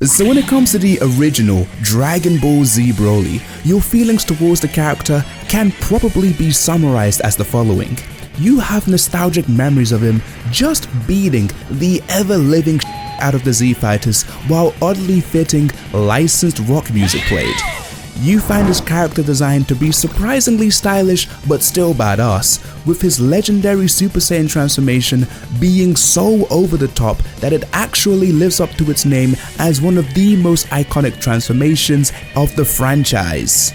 So when it comes to the original Dragon Ball Z Broly, your feelings towards the character can probably be summarized as the following. You have nostalgic memories of him just beating the ever-living out of the Z Fighters while oddly fitting licensed rock music played. You find his character design to be surprisingly stylish but still badass, with his legendary Super Saiyan transformation being so over the top that it actually lives up to its name as one of the most iconic transformations of the franchise.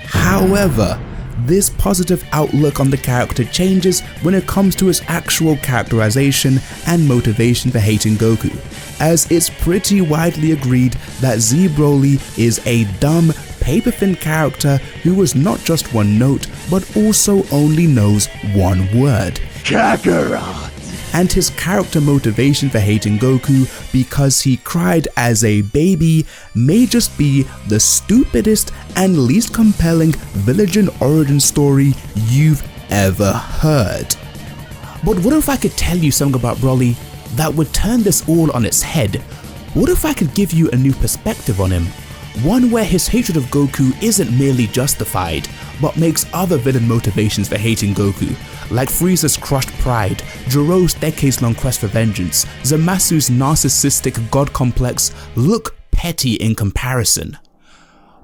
However, this positive outlook on the character changes when it comes to his actual characterization and motivation for hating Goku, as it's pretty widely agreed that Z Broly is a dumb, paper-thin character who was not just one note, but also only knows one word: Kakarot. And his character motivation for hating Goku because he cried as a baby may just be the stupidest and least compelling villain origin story you've ever heard. But what if I could tell you something about Broly that would turn this all on its head? What if I could give you a new perspective on him? One where his hatred of Goku isn't merely justified, but makes other villain motivations for hating Goku, like Frieza's crushed pride, Jiro's decades-long quest for vengeance, Zamasu's narcissistic god complex, look petty in comparison.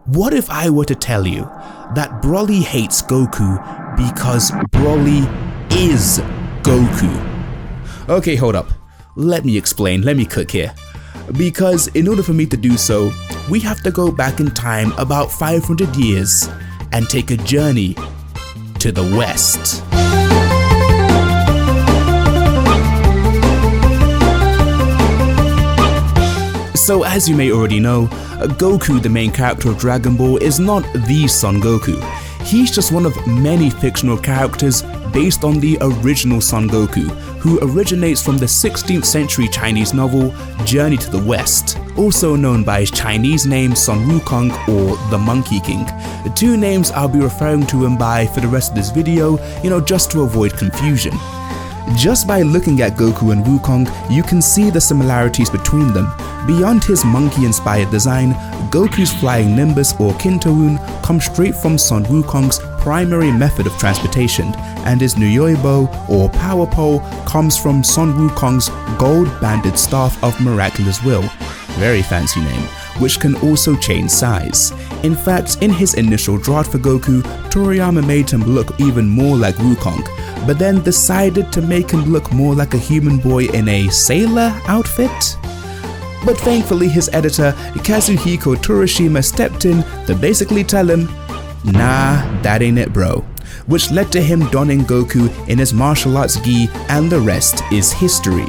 What if I were to tell you that Broly hates Goku because Broly is Goku? Okay, hold up. Let me explain, let me cook here. Because in order for me to do so, we have to go back in time about 500 years and take a journey to the West. So as you may already know, Goku, the main character of Dragon Ball, is not the Son Goku. He's just one of many fictional characters based on the original Son Goku, who originates from the 16th century Chinese novel Journey to the West, also known by his Chinese name Son Wukong or the Monkey King. The two names I'll be referring to him by for the rest of this video, just to avoid confusion. Just by looking at Goku and Wukong, you can see the similarities between them. Beyond his monkey-inspired design, Goku's flying Nimbus or Kintoon comes straight from Son Wukong's primary method of transportation, and his Nuyoibo or Power Pole comes from Son Wukong's gold-banded Staff of Miraculous Will, very fancy name, which can also change size. In fact, in his initial draft for Goku, Toriyama made him look even more like Wukong, but then decided to make him look more like a human boy in a sailor outfit? But thankfully his editor, Kazuhiko Torishima, stepped in to basically tell him, nah, that ain't it bro, which led to him donning Goku in his martial arts gi, and the rest is history.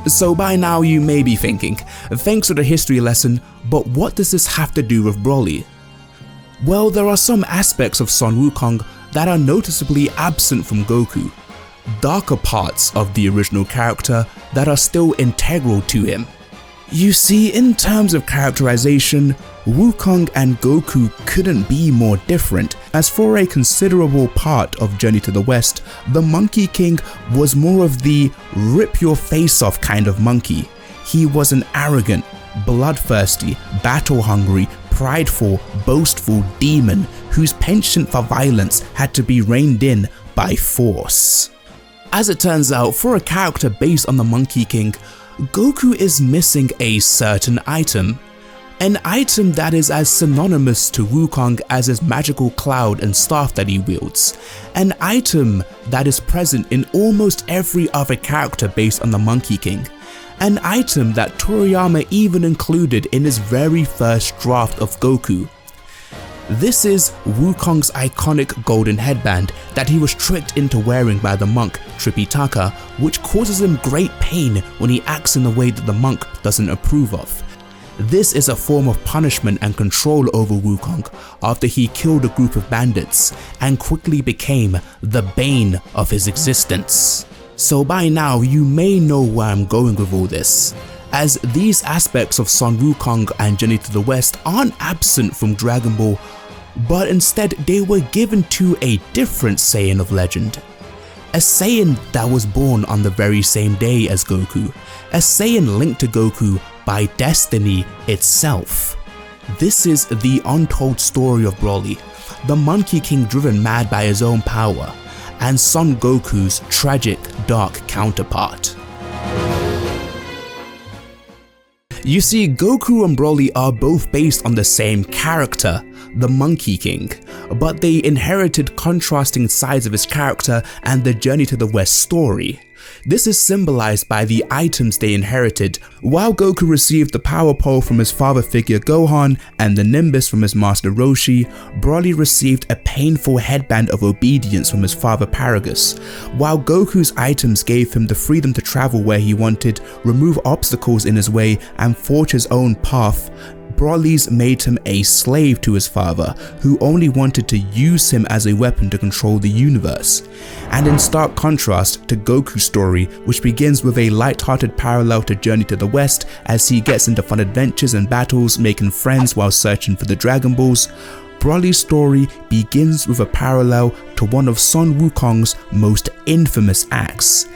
So by now you may be thinking, thanks for the history lesson, but what does this have to do with Broly? Well, there are some aspects of Son Wukong that are noticeably absent from Goku, darker parts of the original character that are still integral to him. You see, in terms of characterization, Wukong and Goku couldn't be more different, as for a considerable part of Journey to the West, the Monkey King was more of the rip your face off kind of monkey. He was an arrogant, bloodthirsty, battle-hungry, prideful, boastful demon whose penchant for violence had to be reined in by force. As it turns out, for a character based on the Monkey King, Goku is missing a certain item. An item that is as synonymous to Wukong as his magical cloud and staff that he wields. An item that is present in almost every other character based on the Monkey King. An item that Toriyama even included in his very first draft of Goku. This is Wukong's iconic golden headband that he was tricked into wearing by the monk Tripitaka, which causes him great pain when he acts in a way that the monk doesn't approve of. This is a form of punishment and control over Wukong after he killed a group of bandits and quickly became the bane of his existence. So by now you may know where I'm going with all this, as these aspects of Son Wukong and Journey to the West aren't absent from Dragon Ball, but instead they were given to a different Saiyan of legend. A Saiyan that was born on the very same day as Goku, a Saiyan linked to Goku by by destiny itself. This is the untold story of Broly, the Monkey King driven mad by his own power, and Son Goku's tragic, dark counterpart. You see, Goku and Broly are both based on the same character, the Monkey King, but they inherited contrasting sides of his character and the Journey to the West story. This is symbolized by the items they inherited. While Goku received the power pole from his father figure Gohan and the Nimbus from his master Roshi, Broly received a painful headband of obedience from his father Paragus. While Goku's items gave him the freedom to travel where he wanted, remove obstacles in his way, and forge his own path, Broly's made him a slave to his father, who only wanted to use him as a weapon to control the universe. And in stark contrast to Goku's story, which begins with a light-hearted parallel to Journey to the West as he gets into fun adventures and battles, making friends while searching for the Dragon Balls, Broly's story begins with a parallel to one of Sun Wukong's most infamous acts.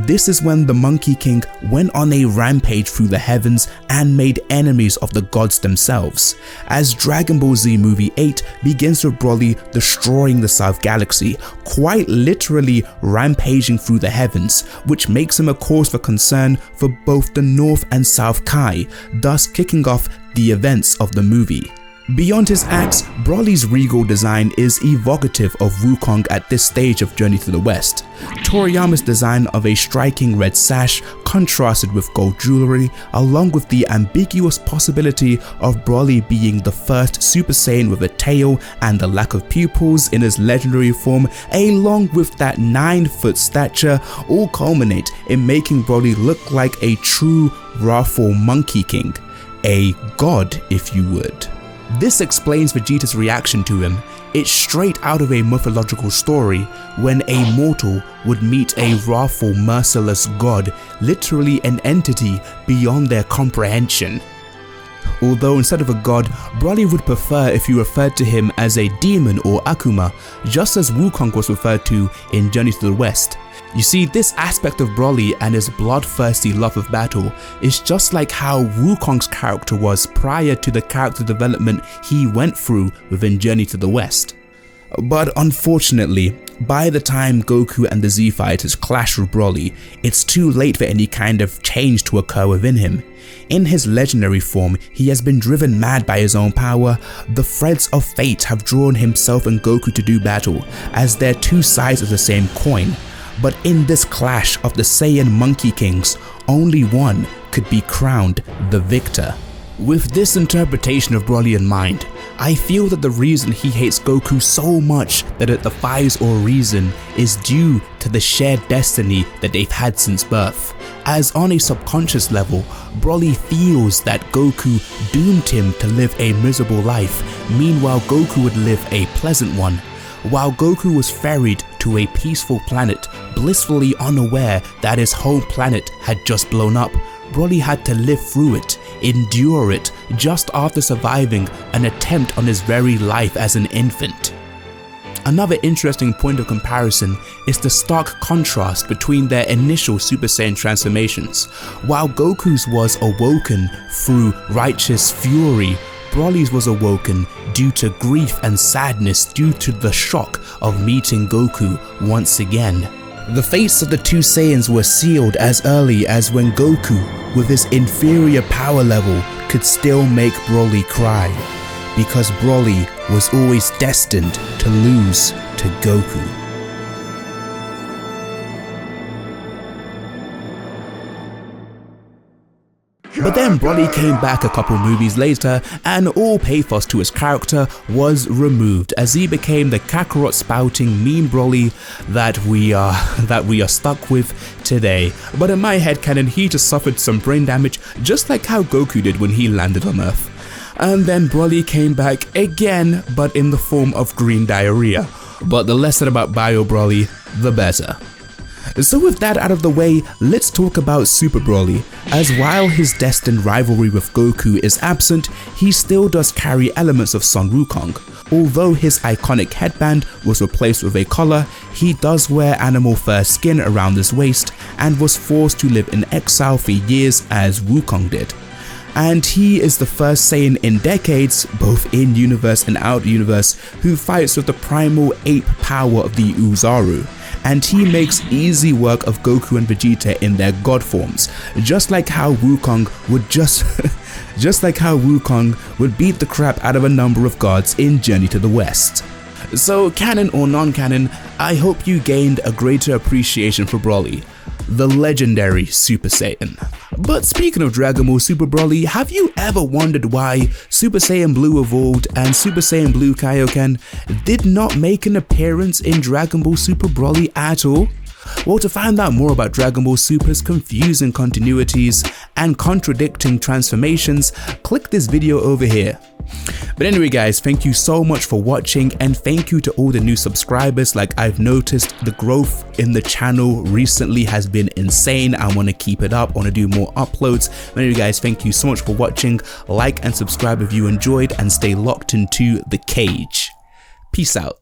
This is when the Monkey King went on a rampage through the heavens and made enemies of the gods themselves, as Dragon Ball Z Movie 8 begins with Broly destroying the South Galaxy, quite literally rampaging through the heavens, which makes him a cause for concern for both the North and South Kai, thus kicking off the events of the movie. Beyond his acts, Broly's regal design is evocative of Wukong at this stage of Journey to the West. Toriyama's design of a striking red sash contrasted with gold jewelry, along with the ambiguous possibility of Broly being the first Super Saiyan with a tail and the lack of pupils in his legendary form, along with that 9-foot stature, all culminate in making Broly look like a true wrathful Monkey King, a god if you would. This explains Vegeta's reaction to him. It's straight out of a mythological story when a mortal would meet a wrathful, merciless god, literally an entity beyond their comprehension. Although instead of a god, Broly would prefer if you referred to him as a demon or Akuma, just as Wukong was referred to in Journey to the West. You see, this aspect of Broly and his bloodthirsty love of battle is just like how Wukong's character was prior to the character development he went through within Journey to the West. But unfortunately, by the time Goku and the Z Fighters clash with Broly, it's too late for any kind of change to occur within him. In his legendary form, he has been driven mad by his own power. The threads of fate have drawn himself and Goku to do battle, as they're two sides of the same coin. But in this clash of the Saiyan Monkey Kings, only one could be crowned the victor. With this interpretation of Broly in mind, I feel that the reason he hates Goku so much that it defies all reason is due to the shared destiny that they've had since birth. As on a subconscious level, Broly feels that Goku doomed him to live a miserable life, meanwhile Goku would live a pleasant one. While Goku was ferried to a peaceful planet, blissfully unaware that his home planet had just blown up, Broly had to live through it, endure it, just after surviving an attempt on his very life as an infant. Another interesting point of comparison is the stark contrast between their initial Super Saiyan transformations. While Goku's was awoken through righteous fury, Broly's was awoken due to grief and sadness due to the shock of meeting Goku once again. The fates of the two Saiyans were sealed as early as when Goku, with his inferior power level, could still make Broly cry, because Broly was always destined to lose to Goku. But then Broly came back a couple movies later and all pathos to his character was removed as he became the Kakarot spouting meme Broly that we are stuck with today. But in my headcanon, he just suffered some brain damage just like how Goku did when he landed on Earth. And then Broly came back again, but in the form of green diarrhea. But the less said about Bio Broly, the better. So with that out of the way, let's talk about Super Broly, as while his destined rivalry with Goku is absent, he still does carry elements of Son Wukong. Although his iconic headband was replaced with a collar, he does wear animal fur skin around his waist and was forced to live in exile for years as Wukong did. and he is the first Saiyan in decades, both in universe and out universe, who fights with the primal ape power of the Uzaru. And he makes easy work of Goku and Vegeta in their god forms, just like how Wukong would beat the crap out of a number of gods in Journey to the West. So canon or non-canon, I hope you gained a greater appreciation for Broly, the legendary Super Saiyan. But speaking of Dragon Ball Super Broly, have you ever wondered why Super Saiyan Blue Evolved and Super Saiyan Blue Kaioken did not make an appearance in Dragon Ball Super Broly at all? Well, to find out more about Dragon Ball Super's confusing continuities and contradicting transformations, click this video over here. But anyway guys, thank you so much for watching, and thank you to all the new subscribers. Like, I've noticed the growth in the channel recently has been insane. I want to keep it up, I want to do more uploads. But anyway guys, thank you so much for watching. Like and subscribe if you enjoyed, and stay locked into the cage. Peace out.